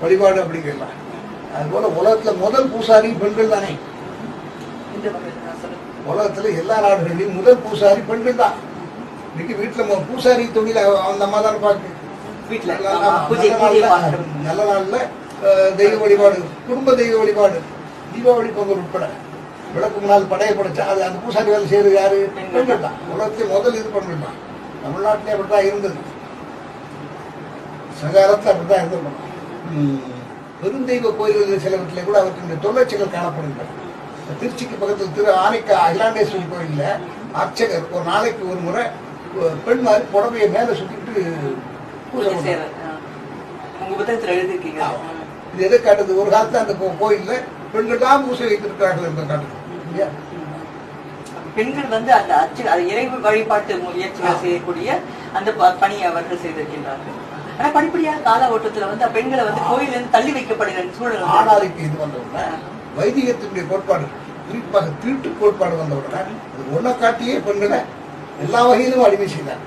வழிபாடு அப்படிங்கிறலாம். அதுபோல உலகத்துல முதல் பூசாரி பெண்கள் தானே. உலகத்துல எல்லா நாடுகளிலும் முதல் பூசாரி பெண்கள் தான். இன்னைக்கு வீட்டுல பூசாரி தொழில அந்த அம்மா தானே பார்க்கு. நல்ல நாள்ல தெய்வ வழிபாடு, குடும்ப தெய்வ வழிபாடு, தீபாவளி பொங்கல் உட்பட விளக்கு முன்னால் படையை படைச்சா அது அந்த பூசாரி வேலை செய்யறது யாரு? பெண்கள் தான். உலகத்தில் முதல் இது பெண்கள் தான். தமிழ்நாட்டிலே அப்படித்தான் இருந்தது, சகாலத்தில் அப்படித்தான் இருந்திருக்கணும். பெருந்தெய்வ கோயில்கள் சிலவற்றிலே கூட அவற்றினுடைய தொழிற்சிகள் காணப்படுகின்றன. திருச்சிக்கு பக்கத்தில் திரு ஆனைக்கா அகிலாண்டேஸ்வரி கோயில்ல அர்ச்சகர் ஒரு நாளைக்கு ஒரு முறை பெண் மாதிரி புடவையை மேல சுத்திட்டு பூஜை பண்ணுறாங்க. இது எதை காட்டுது? ஒரு காலத்துல அந்த கோயில்ல பெண்கள் தான் பூசை வைத்திருக்கிறார்கள் என்பதை காட்டுது. பெண்கள் வந்து அந்த இறை வழிபாட்டு முயற்சிகள் செய்யக்கூடிய அந்த பணியை அவர்கள் செய்திருக்கின்றார்கள். ஆனா படிப்படியாக கால ஓட்டத்துல வந்து பெண்களை வந்து கோயில இருந்து தள்ளி வைக்கப்படுகிற சூழல். ஆனாருக்கு இது வந்தவுடனே வைதிகத்தினுடைய கோட்பாடு, குறிப்பாக திருட்டு கோட்பாடு வந்தவுடனே அது ஒன்ன காட்டியே பெண்களை எல்லா வகையிலும் அடிமை செய்தார்.